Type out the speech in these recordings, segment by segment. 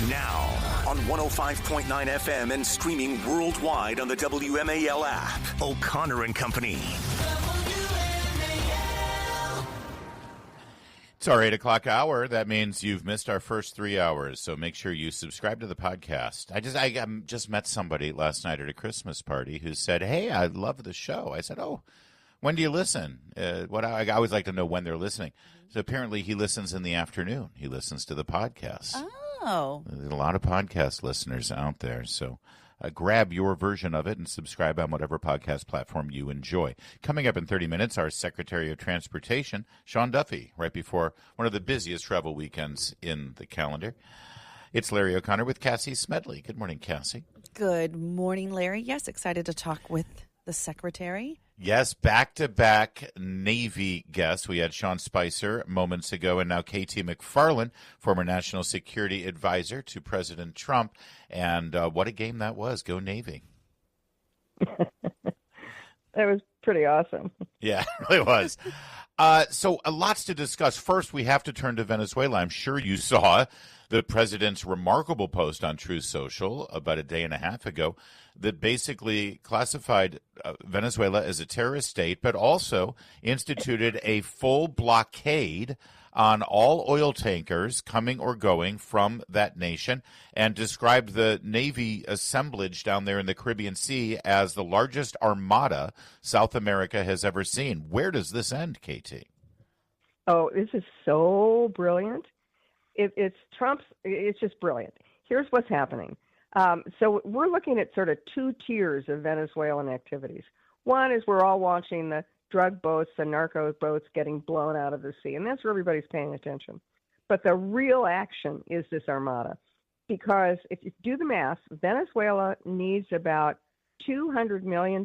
Now, on 105.9 FM and streaming worldwide on the WMAL app. O'Connor and Company. It's our 8 o'clock hour. That means you've missed our first 3 hours, so make sure you subscribe to the podcast. I just met somebody last night at a Christmas party who said, "Hey, I love the show." I said, "Oh, when do you listen?" I always like to know when they're listening. So apparently he listens in the afternoon. He listens to the podcast. Oh. There's a lot of podcast listeners out there, so grab your version of it and subscribe on whatever podcast platform you enjoy. Coming up in 30 minutes, our Secretary of Transportation, Sean Duffy, right before one of the busiest travel weekends in the calendar. It's Larry O'Connor with Cassie Smedile. Good morning, Cassie. Good morning, Larry. Yes, excited to talk with the Secretary. Yes, back-to-back Navy guests. We had Sean Spicer moments ago, and now KT McFarland, former National Security Advisor to President Trump. And what a game that was. Go Navy. That was pretty awesome. Yeah, it really was. So lots to discuss. First, we have to turn to Venezuela. I'm sure you saw the president's remarkable post on Truth Social about a day and a half ago that basically classified Venezuela as a terrorist state, but also instituted a full blockade on all oil tankers coming or going from that nation, and described the Navy assemblage down there in the Caribbean Sea as the largest armada South America has ever seen. Where does this end, KT? Oh, this is so brilliant. It's just brilliant. Here's what's happening. So we're looking at sort of two tiers of Venezuelan activities. One is we're all watching the drug boats and narco boats getting blown out of the sea, and that's where everybody's paying attention. But the real action is this armada, because if you do the math, Venezuela needs about $200 million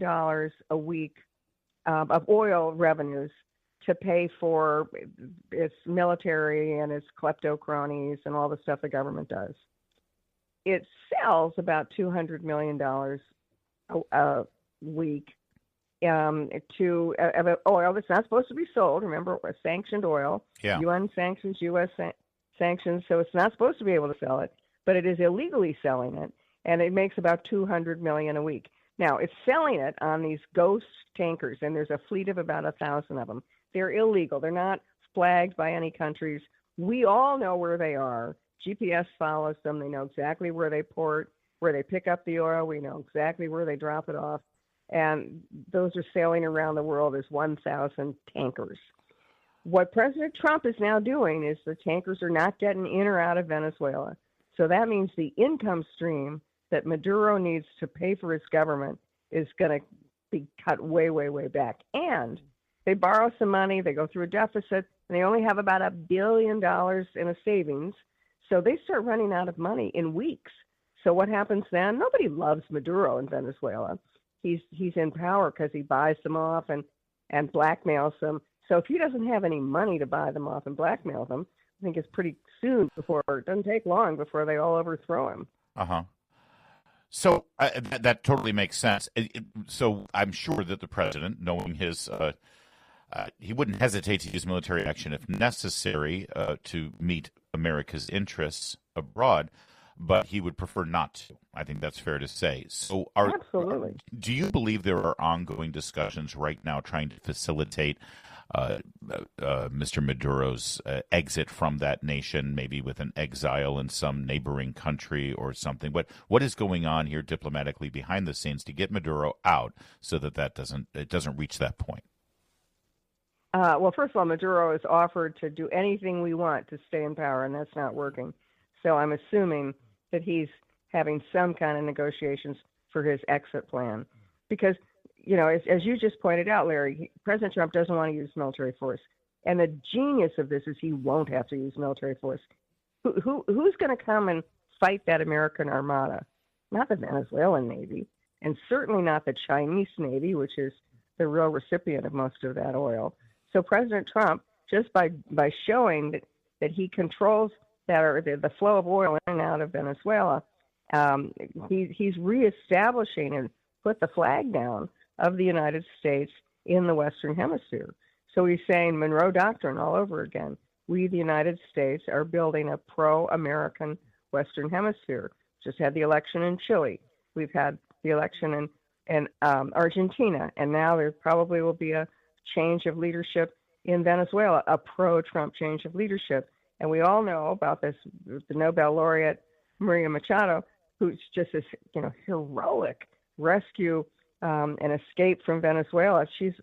a week of oil revenues to pay for its military and its klepto cronies and all the stuff the government does. It sells about $200 million a week to oil that's not supposed to be sold. Remember, sanctioned oil, yeah. UN sanctions, U.S. sanctions, so it's not supposed to be able to sell it, but it is illegally selling it, and it makes about $200 million a week. Now, it's selling it on these ghost tankers, and there's a fleet of about 1,000 of them. They're illegal. They're not flagged by any countries. We all know where they are. GPS follows them. They know exactly where they port, where they pick up the oil. We know exactly where they drop it off. And those are sailing around the world as 1,000 tankers. What President Trump is now doing is the tankers are not getting in or out of Venezuela. So that means the income stream that Maduro needs to pay for his government is going to be cut way, way, way back. And they borrow some money, they go through a deficit, and they only have about $1 billion in a savings. So they start running out of money in weeks. So what happens then? Nobody loves Maduro in Venezuela. He's in power because he buys them off and blackmails them. So if he doesn't have any money to buy them off and blackmail them, I think it's pretty soon it doesn't take long before they all overthrow him. Uh-huh. So that totally makes sense. So I'm sure that the president, knowing his, he wouldn't hesitate to use military action if necessary to meet America's interests abroad, but he would prefer not to. I think that's fair to say. So Absolutely. Do you believe there are ongoing discussions right now trying to facilitate Mr. Maduro's exit from that nation, maybe with an exile in some neighboring country or something? What is going on here diplomatically behind the scenes to get Maduro out so that it doesn't reach that point? Well, first of all, Maduro has offered to do anything we want to stay in power, and that's not working. So I'm assuming that he's having some kind of negotiations for his exit plan. Because, as you just pointed out, Larry, President Trump doesn't want to use military force. And the genius of this is he won't have to use military force. Who's going to come and fight that American armada? Not the Venezuelan Navy, and certainly not the Chinese Navy, which is the real recipient of most of that oil. So President Trump, just by showing that he controls the flow of oil in and out of Venezuela, he's reestablishing and put the flag down of the United States in the Western Hemisphere. So he's saying Monroe Doctrine all over again. We, the United States, are building a pro-American Western Hemisphere. Just had the election in Chile. We've had the election in Argentina, and now there probably will be a change of leadership in Venezuela, a pro-Trump change of leadership. And we all know about this, the Nobel laureate Maria Machado, who's just this, heroic rescue and escape from Venezuela. She's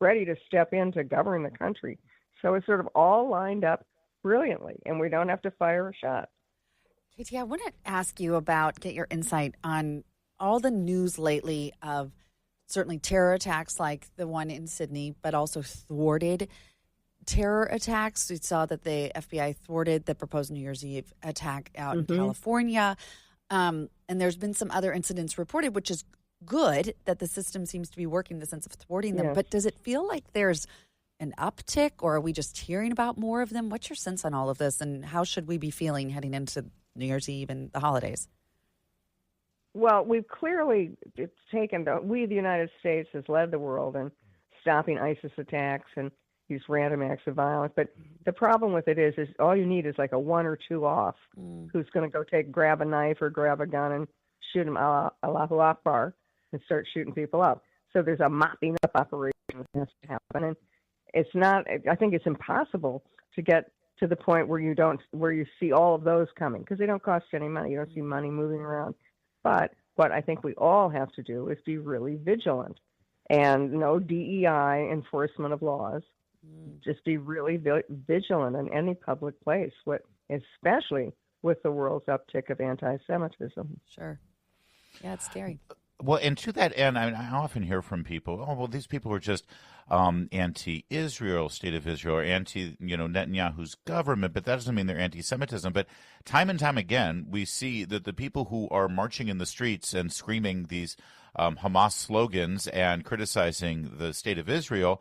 ready to step in to govern the country. So it's sort of all lined up brilliantly, and we don't have to fire a shot. Katie, I want to ask you get your insight on all the news lately of certainly terror attacks like the one in Sydney, but also thwarted terror attacks. We saw that the FBI thwarted the proposed New Year's Eve attack out in California. And there's been some other incidents reported, which is good that the system seems to be working in the sense of thwarting them. Yes. But does it feel like there's an uptick, or are we just hearing about more of them? What's your sense on all of this, and how should we be feeling heading into New Year's Eve and the holidays? Well, we've clearly taken we, the United States, has led the world in stopping ISIS attacks and these random acts of violence. But the problem with it is all you need is like a one or two off who's going to go grab a knife or grab a gun and shoot him Allahu Akbar and start shooting people up. So there's a mopping up operation that has to happen. And it's not, I think it's impossible to get to the point where you see all of those coming, because they don't cost any money. You don't see money moving around. But what I think we all have to do is be really vigilant, and no DEI enforcement of laws. Just be really vigilant in any public place, especially with the world's uptick of anti-Semitism. Sure. Yeah, it's scary. Well, and to that end, I often hear from people, these people are just anti-Israel, state of Israel, or Netanyahu's government, but that doesn't mean they're anti-Semitism. But time and time again, we see that the people who are marching in the streets and screaming these Hamas slogans and criticizing the state of Israel,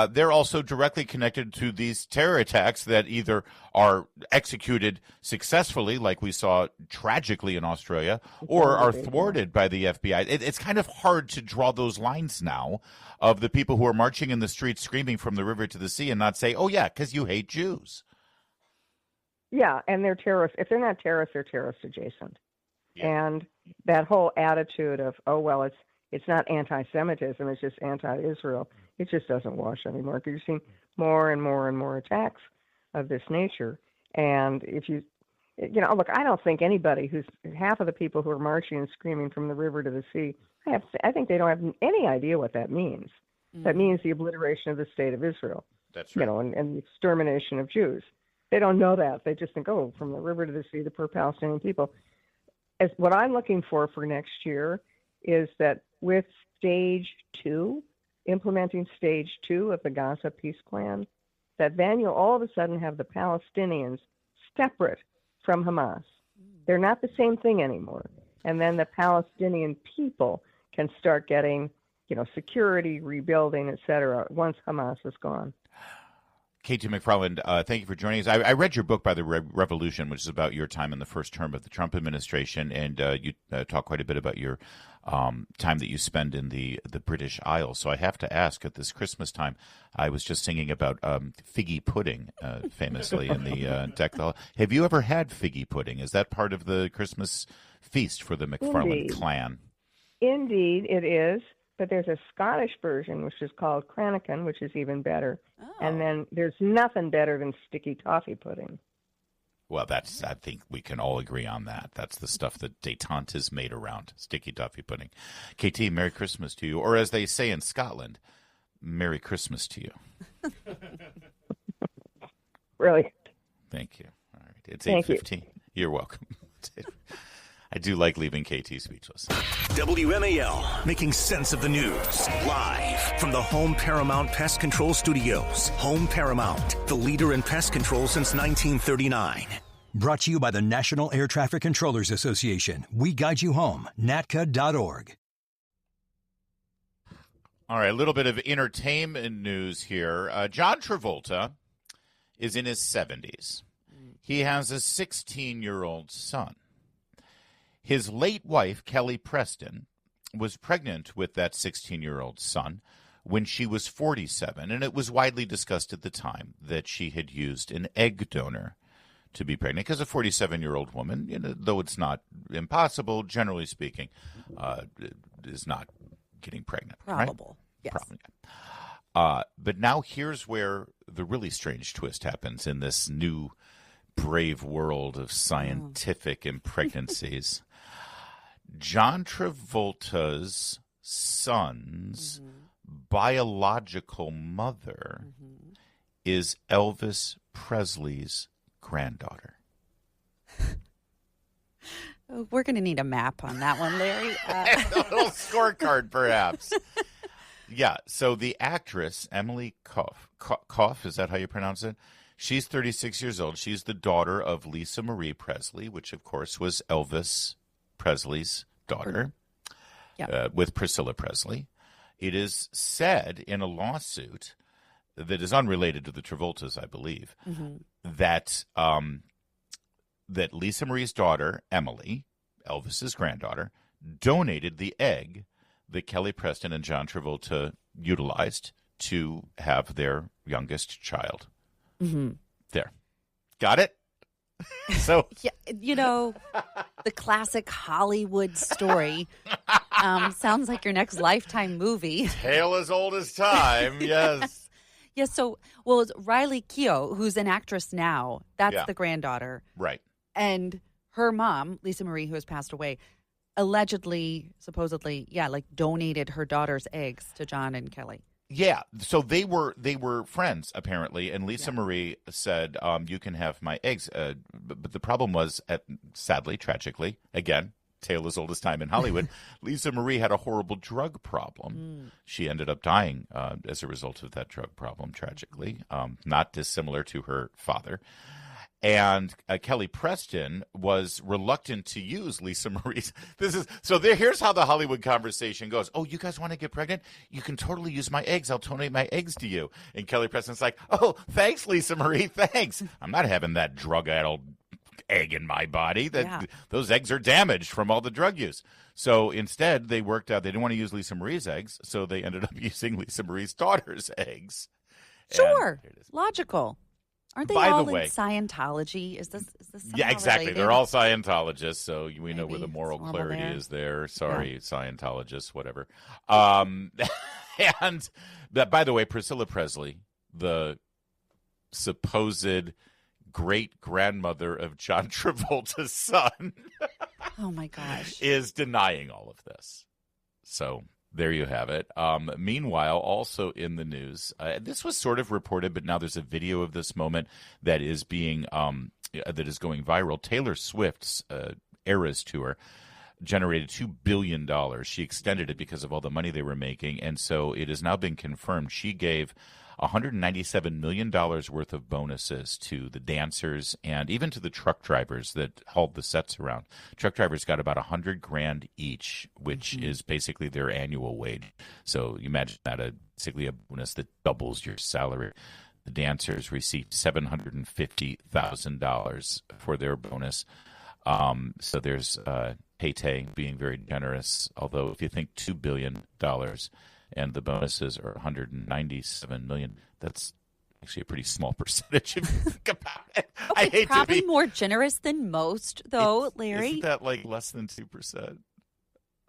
they're also directly connected to these terror attacks that either are executed successfully, like we saw tragically in Australia, or are thwarted by the FBI. It's kind of hard to draw those lines now of the people who are marching in the streets screaming from the river to the sea and not say, oh, yeah, because you hate Jews. Yeah, and they're terrorists. If they're not terrorists, they're terrorist adjacent. Yeah. And that whole attitude of, it's not anti-Semitism, it's just anti-Israel, it just doesn't wash anymore, because you're seeing more and more and more attacks of this nature. And if look, I don't think anybody half of the people who are marching and screaming from the river to the sea, I think they don't have any idea what that means. That means the obliteration of the state of Israel. That's right. And the extermination of Jews. They don't know that. They just think, from the river to the sea, the poor Palestinian people. As what I'm looking for next year is that with implementing stage 2 of the Gaza peace plan, that then you'll all of a sudden have the Palestinians separate from Hamas. They're not the same thing anymore. And then the Palestinian people can start getting, security, rebuilding, et cetera, once Hamas is gone. Katie McFarland, thank you for joining us. I read your book, by the Revolution, which is about your time in the first term of the Trump administration, and you talk quite a bit about your time that you spend in the British Isles. So I have to ask, at this Christmas time, I was just singing about figgy pudding, famously in the deck. Have you ever had figgy pudding? Is that part of the Christmas feast for the McFarland clan? Indeed, it is. But there's a Scottish version, which is called Cranachan, which is even better. Oh. And then there's nothing better than sticky toffee pudding. Well, I think we can all agree on that. That's the stuff that détente is made around, sticky toffee pudding. KT, Merry Christmas to you. Or as they say in Scotland, Merry Christmas to you. Brilliant. Thank you. All right. It's 8:15. You're welcome. I do like leaving KT speechless. WMAL, making sense of the news. Live from the Home Paramount Pest Control Studios. Home Paramount, the leader in pest control since 1939. Brought to you by the National Air Traffic Controllers Association. We guide you home. NATCA.org. All right, a little bit of entertainment news here. John Travolta is in his 70s. He has a 16-year-old son. His late wife, Kelly Preston, was pregnant with that 16-year-old son when she was 47, and it was widely discussed at the time that she had used an egg donor to be pregnant because a 47-year-old woman, though it's not impossible, generally speaking, is not getting pregnant. Probable. Right? Yes. Probably. But now here's where the really strange twist happens in this new brave world of scientific impregnancies. John Travolta's son's biological mother is Elvis Presley's granddaughter. We're going to need a map on that one, Larry. A little scorecard, perhaps. Yeah, so the actress, Emily Koff, is that how you pronounce it? She's 36 years old. She's the daughter of Lisa Marie Presley, which, of course, was Elvis Presley's daughter, with Priscilla Presley. It is said in a lawsuit that is unrelated to the Travoltas, I believe, that that Lisa Marie's daughter, Emily, Elvis's granddaughter, donated the egg that Kelly Preston and John Travolta utilized to have their youngest child. There. Got it? So yeah, the classic Hollywood story sounds like your next Lifetime movie. Tale as old as time, yes. Yeah, so, it's Riley Keough, who's an actress now. That's the granddaughter. Right. And her mom, Lisa Marie, who has passed away, allegedly, supposedly, donated her daughter's eggs to John and Kelly. Yeah, so they were friends apparently, and Lisa Marie said, "You can have my eggs." But the problem was, sadly, tragically, again, tale as old as time in Hollywood, Lisa Marie had a horrible drug problem. She ended up dying as a result of that drug problem, tragically, not dissimilar to her father. And Kelly Preston was reluctant to use Lisa Marie's. Here's how the Hollywood conversation goes. Oh, you guys want to get pregnant? You can totally use my eggs. I'll donate my eggs to you. And Kelly Preston's like, oh, thanks, Lisa Marie. Thanks. I'm not having that drug-addled egg in my body. Those eggs are damaged from all the drug use. So instead, they worked out they didn't want to use Lisa Marie's eggs, so they ended up using Lisa Marie's daughter's eggs. Sure. Logical. Aren't they By all the way, in Scientology? Is this yeah, exactly. related? They're all Scientologists, so we know where the Maybe moral it's clarity normal there. is there. Sorry, Scientologists, whatever. And that, by the way, Priscilla Presley, the supposed great-grandmother of John Travolta's son, Oh, my gosh. is denying all of this. So there you have it. Meanwhile, also in the news, this was sort of reported, but now there's a video of this moment that is being that is going viral. Taylor Swift's Eras tour generated $2 billion. She extended it because of all the money they were making, and so it has now been confirmed. She gave $197 million worth of bonuses to the dancers and even to the truck drivers that hauled the sets around. Truck drivers got about $100,000 each, which is basically their annual wage. So you imagine that basically a bonus that doubles your salary. The dancers received $750,000 for their bonus. So there's Tay being very generous, although if you think $2 billion and the bonuses are $197 million, that's actually a pretty small percentage if you think about it. Okay, I hate probably to be more generous than most, though, Larry. Isn't that like less than 2%?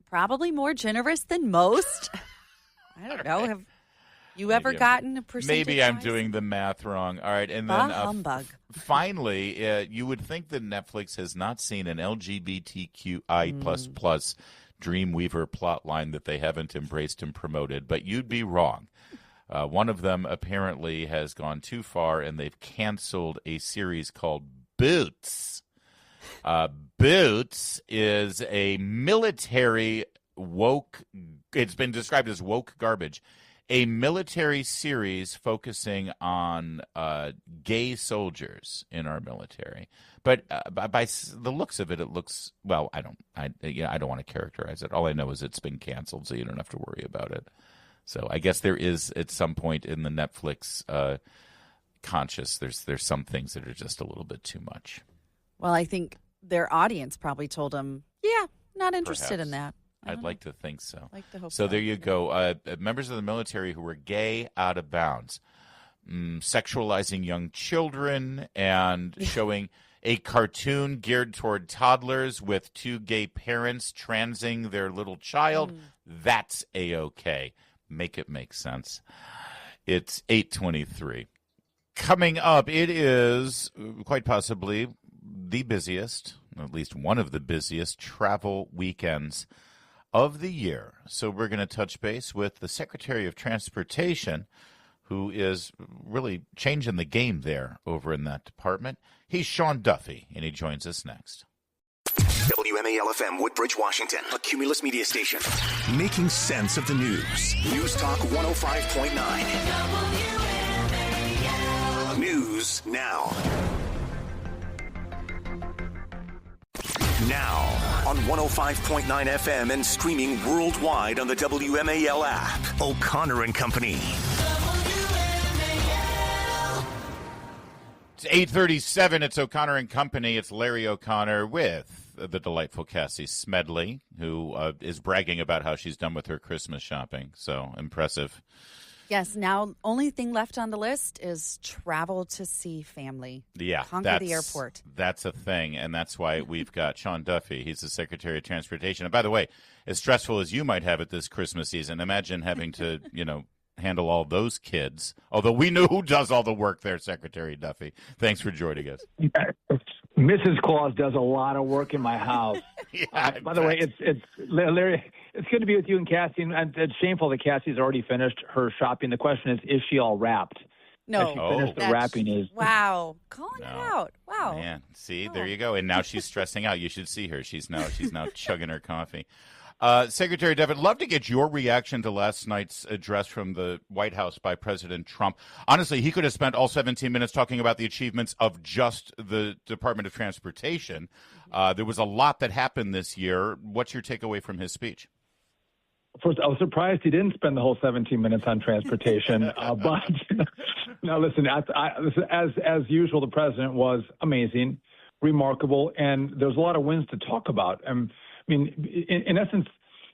Probably more generous than most. I don't know. Have you ever gotten a percentage? Maybe I'm doing the math wrong. All right, and then humbug. Finally, you would think that Netflix has not seen an LGBTQI++ Dreamweaver plot line that they haven't embraced and promoted, but you'd be wrong. One of them apparently has gone too far, and they've canceled a series called Boots. Boots is a military woke, it's been described as woke garbage, a military series focusing on gay soldiers in our military. But by the looks of it, it looks, well, I don't want to characterize it. All I know is it's been canceled, so you don't have to worry about it. So I guess there is, at some point in the Netflix conscious, there's some things that are just a little bit too much. Well, I think their audience probably told them, yeah, not interested in that. I'd like to think so. Like to hope so there you go. Members of the military who were gay out of bounds, sexualizing young children and showing a cartoon geared toward toddlers with two gay parents transing their little child, that's A-OK. Make it make sense. It's 8:23. Coming up, it is quite possibly the busiest, at least one of the busiest travel weekends of the year. So we're going to touch base with the Secretary of Transportation, who is really changing the game there over in that department. He's Sean Duffy, and he joins us next. WMAL-FM, Woodbridge, Washington, a Cumulus media station. Making sense of the news. News Talk 105.9. News now. Now on 105.9 FM and streaming worldwide on the WMAL app. O'Connor and Company. It's 8:37. It's O'Connor and Company. It's Larry O'Connor with the delightful Cassie Smedile, who is bragging about how she's done with her Christmas shopping. So impressive. Yes, now only thing left on the list is travel to see family. Yeah, conquer the airport. That's a thing, and that's why we've got Sean Duffy. He's the Secretary of Transportation. And by the way, as stressful as you might have it this Christmas season, imagine having to, handle all those kids. Although we know who does all the work there, Secretary Duffy. Thanks for joining us. Mrs. Claus does a lot of work in my house. By the way, it's Larry. It's good to be with you and Cassie. And it's shameful that Cassie's already finished her shopping. The question is she all wrapped? No. The wrapping is. Wow. Calling it out. Wow. Man, see, there you go. And now she's stressing out. You should see her. She's now chugging her coffee. Secretary Devin, love to get your reaction to last night's address from the White House by President Trump. Honestly, he could have spent all 17 minutes talking about the achievements of just the Department of Transportation. There was a lot that happened this year. What's your takeaway from his speech? First, I was surprised he didn't spend the whole 17 minutes on transportation. But now, listen, as usual, the president was amazing, remarkable, and there's a lot of wins to talk about. In essence,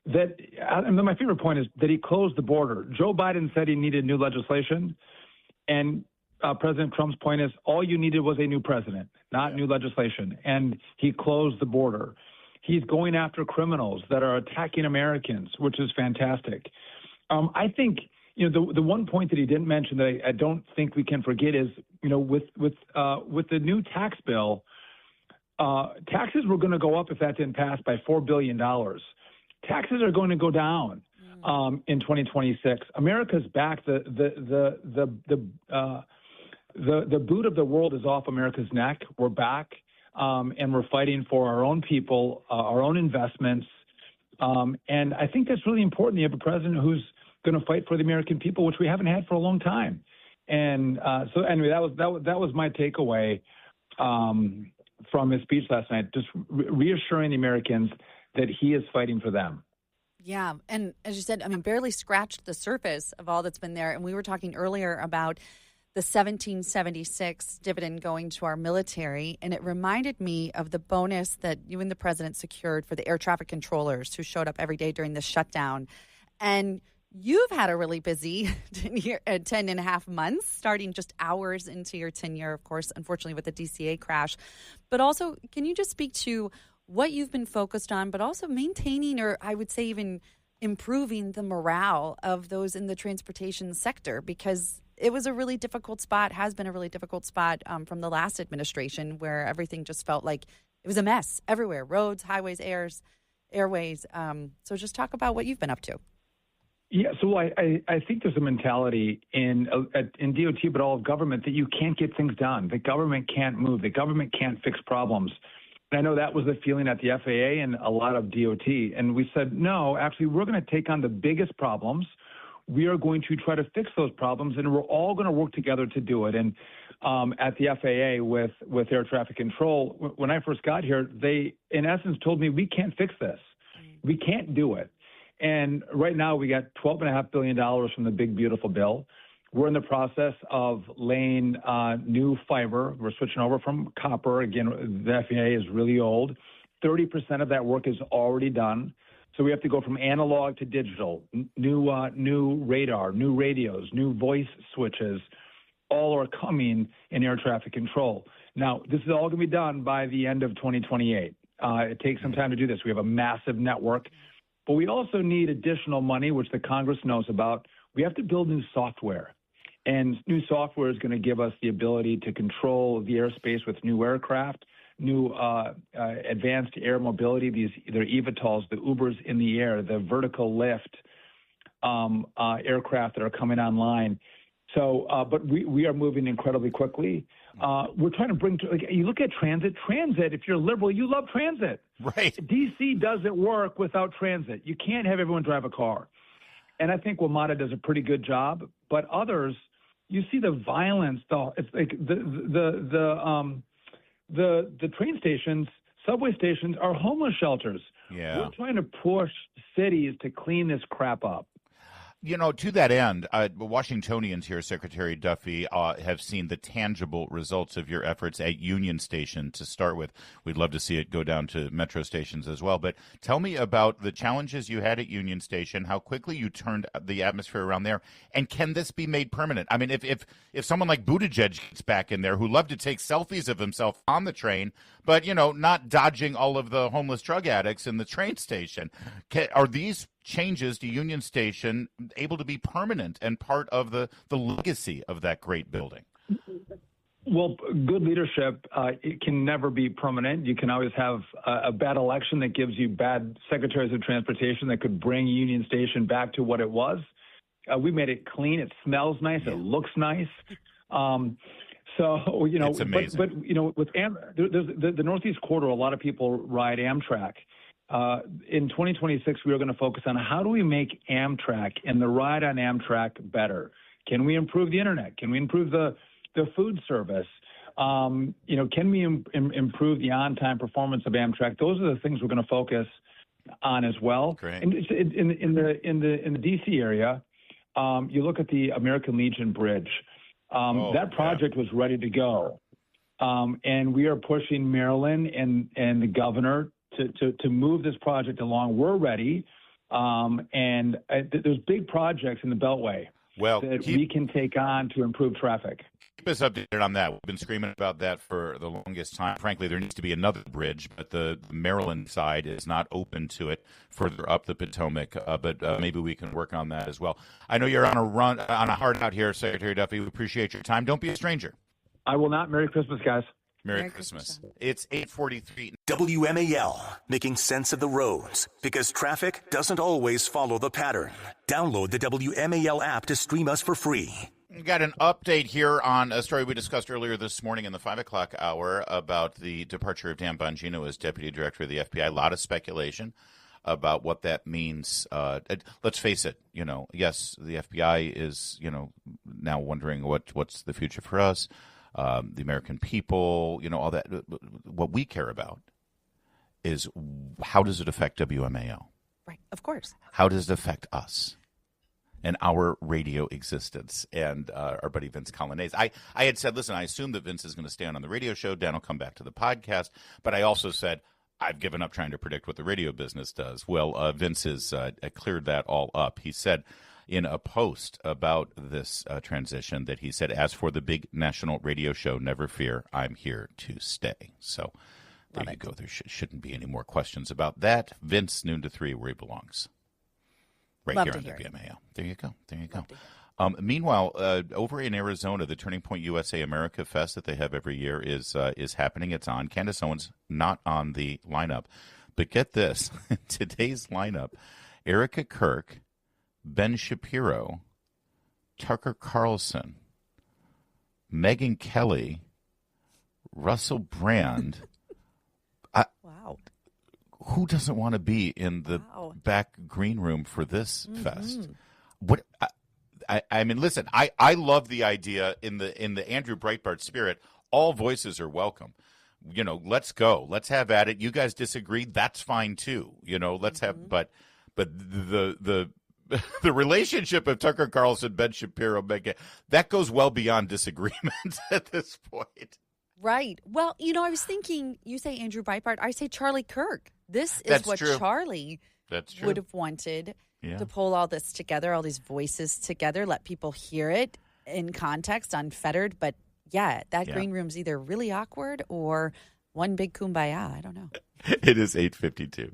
my favorite point is that he closed the border. Joe Biden said he needed new legislation, and President Trump's point is all you needed was a new president, not new legislation, and he closed the border. He's going after criminals that are attacking Americans, which is fantastic. I think the one point that he didn't mention that I don't think we can forget is with the new tax bill. Taxes were going to go up if that didn't pass by $4 billion. Taxes are going to go down in 2026. America's back. The boot of the world is off America's neck. We're back, and we're fighting for our own people, our own investments. And I think that's really important. You have a president who's going to fight for the American people, which we haven't had for a long time. And so anyway, that was my takeaway from his speech last night, just reassuring the Americans that he is fighting for them. Yeah. And as you said, barely scratched the surface of all that's been there. And we were talking earlier about the 1776 dividend going to our military. And it reminded me of the bonus that you and the president secured for the air traffic controllers who showed up every day during the shutdown. And you've had a really busy 10 and a half months, starting just hours into your tenure, of course, unfortunately, with the DCA crash. But also, can you just speak to what you've been focused on, but also maintaining, or I would say even improving the morale of those in the transportation sector? Because it was a really difficult spot, has been a really difficult spot from the last administration, where everything just felt like it was a mess everywhere, roads, highways, airways. So just talk about what you've been up to. Yeah, so I think there's a mentality in DOT, but all of government, that you can't get things done. The government can't move. The government can't fix problems. And I know that was the feeling at the FAA and a lot of DOT. And we said, no, actually, we're going to take on the biggest problems. We are going to try to fix those problems, and we're all going to work together to do it. And at the FAA with air traffic control, when I first got here, they, in essence, told me, we can't fix this. We can't do it. And right now we got $12.5 billion from the big, beautiful bill. We're in the process of laying new fiber. We're switching over from copper. Again, the FAA is really old. 30% of that work is already done. So we have to go from analog to digital, new radar, new radios, new voice switches. All are coming in air traffic control. Now, this is all going to be done by the end of 2028. It takes some time to do this. We have a massive network, but we also need additional money, which the Congress knows about. We have to build new software, and new software is going to give us the ability to control the airspace with new aircraft, new advanced air mobility, they're eVTOLs, the Ubers in the air, the vertical lift aircraft that are coming online. So, but we are moving incredibly quickly. We're trying to bring, you look at transit. Transit, if you're liberal, you love transit. Right. D.C. doesn't work without transit. You can't have everyone drive a car. And I think WMATA does a pretty good job. But others, you see the violence. It's like the train stations, subway stations are homeless shelters. Yeah. We're trying to push cities to clean this crap up. You know, to that end, Washingtonians here, Secretary Duffy, have seen the tangible results of your efforts at Union Station to start with. We'd love to see it go down to metro stations as well. But tell me about the challenges you had at Union Station, how quickly you turned the atmosphere around there, and can this be made permanent? I mean, if someone like Buttigieg gets back in there, who loved to take selfies of himself on the train, but, you know, not dodging all of the homeless drug addicts in the train station, are these changes to Union Station able to be permanent and part of the legacy of that great building? Well, good leadership, it can never be permanent. You can always have a bad election that gives you bad secretaries of transportation that could bring Union Station back to what it was. We made it clean. It smells nice. It looks nice. So, you know, it's amazing. But you know, with the Northeast Corridor, a lot of people ride Amtrak. In 2026, we are going to focus on how do we make Amtrak and the ride on Amtrak better? Can we improve the internet? Can we improve the food service? You know, can we improve the on-time performance of Amtrak? Those are the things we're going to focus on as well. Great. And in the DC area, you look at the American Legion Bridge. That project was ready to go, and we are pushing Maryland and the governor to move this project along. We're ready, and there's big projects in the Beltway that we can take on to improve traffic. Keep us updated on that. We've been screaming about that for the longest time. Frankly, there needs to be another bridge, but the Maryland side is not open to it further up the Potomac, but maybe we can work on that as well. I know you're on a hard out here, Secretary Duffy. We appreciate your time. Don't be a stranger. I will not. Merry Christmas, guys. Merry Christmas. It's 8:43. WMAL, making sense of the roads, because traffic doesn't always follow the pattern. Download the WMAL app to stream us for free. We got an update here on a story we discussed earlier this morning in the 5 o'clock hour about the departure of Dan Bongino as Deputy Director of the FBI. A lot of speculation about what that means. Let's face it, you know, yes, the FBI is, you know, now wondering what's the future for us. The American people, you know, all that. What we care about is how does it affect WMAL? Right, of course. How does it affect us and our radio existence? And our buddy Vince Colonnese. I had said, listen, I assume that Vince is going to stay on the radio show. Dan will come back to the podcast. But I also said, I've given up trying to predict what the radio business does. Well, Vince has cleared that all up. He said in a post about this transition that he said, as for the big national radio show, never fear, I'm here to stay. So there you go. There shouldn't be any more questions about that. Vince, noon to 3, where he belongs. Right Love here to on hear it. WMAL. There you go. There you go. Meanwhile, over in Arizona, the Turning Point USA America Fest that they have every year is happening. It's on. Candace Owens not on the lineup. But get this. Today's lineup, Erica Kirk, Ben Shapiro, Tucker Carlson, Megyn Kelly, Russell Brand. Wow. Who doesn't want to be in the back green room for this fest? What I mean, listen, I love the idea in the Andrew Breitbart spirit. All voices are welcome. You know, let's go. Let's have at it. You guys disagree, that's fine too. You know, let's have. But the relationship of Tucker Carlson, Ben Shapiro, Megyn, that goes well beyond disagreement at this point. Right. Well, you know, I was thinking, you say Andrew Breitbart, I say Charlie Kirk. This is That's what true. Charlie would have wanted to pull all this together, all these voices together, let people hear it in context, unfettered. But yeah, that green room's either really awkward or one big kumbaya. I don't know. It is 8:52.